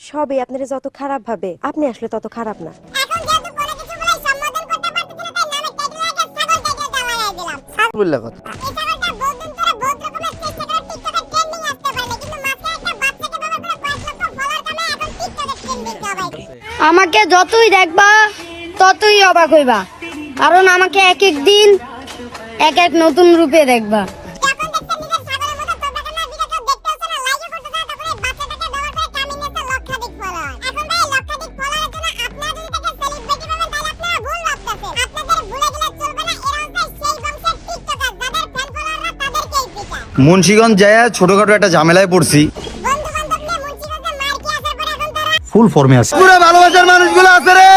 সবই আপনারা যত খারাপ ভাবে, আপনি আসলে তত খারাপ না। বললা কথা আমাকে যতই দেখবা ততই অবাক হইবা, কারণ আমাকে এক এক দিন এক এক নতুন রূপে দেখবা। মুন্সিগঞ্জ যায় ছোটখাটো একটা ঝামেলায় পড়ছি, ফুল ফর্মে আছে। পুরো ভালোবাসার মানুষগুলো আছে রে।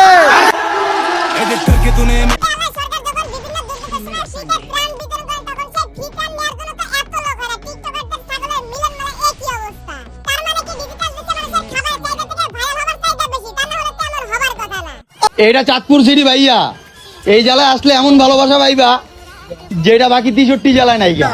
এটা চাঁদপুর সিটি ভাইয়া, এই জেলায় আসলে এমন ভালোবাসা পাইবা যেটা বাকি 63 জেলায় নাই গা।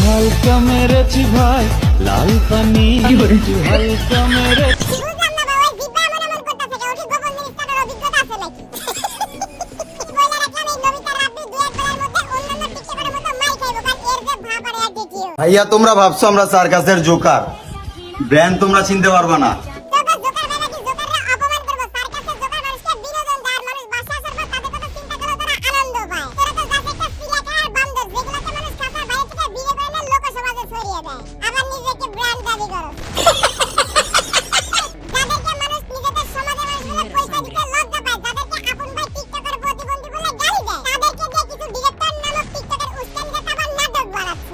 হালকা মেরেছি ভাই লাল পানি, হালকা মেরেছি। ভাইয়া তোমরা ভাবছো আমরা সার্কাসের জোকার, ব্র্যান্ড তোমরা চিনতে পারবা না।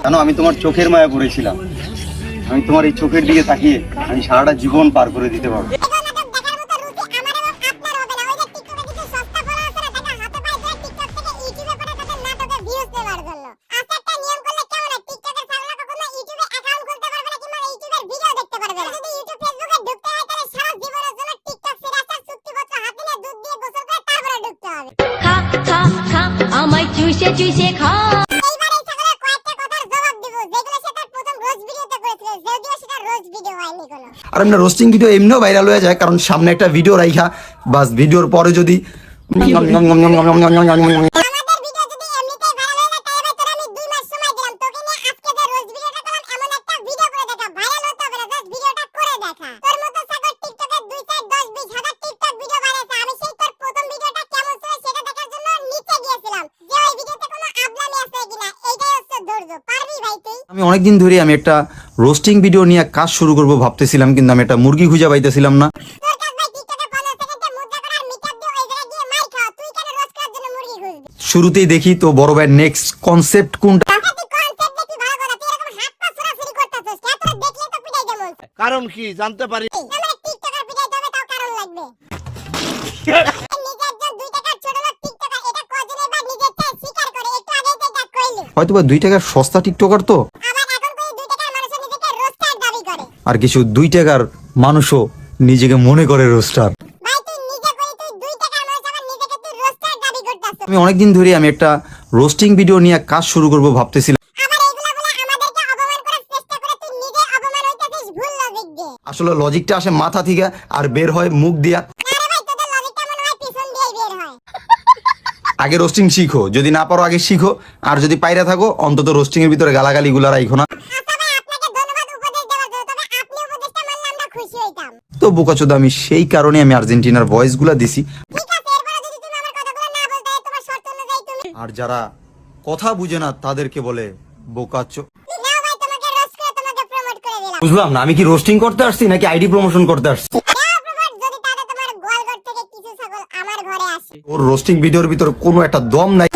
জানো আমি তোমার চোখের মায়া পড়েছিলাম, আমি তোমার এই চোখের দিকে তাকিয়ে আমি সারাটা জীবন পার করে দিতে পারবো। আমায় চুষে চুষে খা। আর আমরা রোস্টিং ভিডিও এমনিও ভাইরাল হয়ে যায়, কারণ সামনে একটা ভিডিও রাইখা বাস ভিডিওর পরে যদি আমি অনেকদিন ধরে আমি একটা রোস্টিং ভিডিও নিয়ে কাজ শুরু করব ভাবতেছিলাম, কিন্তু আমি একটা মুরগি খুঁজে পাইতেছিলাম না। শুরুতেই দেখি তো বড় ভাই নেক্সট কনসেপ্ট কোনটা, কারণ কি জানতে পারি। হয়তো বা 2 টাকার সস্তা টিকটকার তো, আর কিছু 2 টাকার মানুষও নিজেকে মনে করে রোস্টার। আমি অনেকদিন ধরে আমি একটা রোস্টিং ভিডিও নিয়ে কাজ শুরু করব ভাবতেছিলাম, আসলে লজিকটা আসে মাথা থেকে আর বের হয় মুখ দিয়া। আগে রোস্টিং শিখো, যদি না পারো আগে শিখো, আর যদি পাইরা থাকো অন্তত রোস্টিং এর ভিতরে গালাগালি গুলা রাখো না। তো বোকাচোদা আমি সেই কারণে আমি আর্জেন্টিনার ভয়েস গুলা দিছি। আর যারা কথা বুঝে না তাদেরকে বলে বোকাচো। বুঝলাম না, আমি কি রোস্টিং করতে আসছি নাকি আইডি প্রমোশন করতে আসছি? ওর রোস্টিং ভিডিওর ভিতর কোনো একটা দম নাই।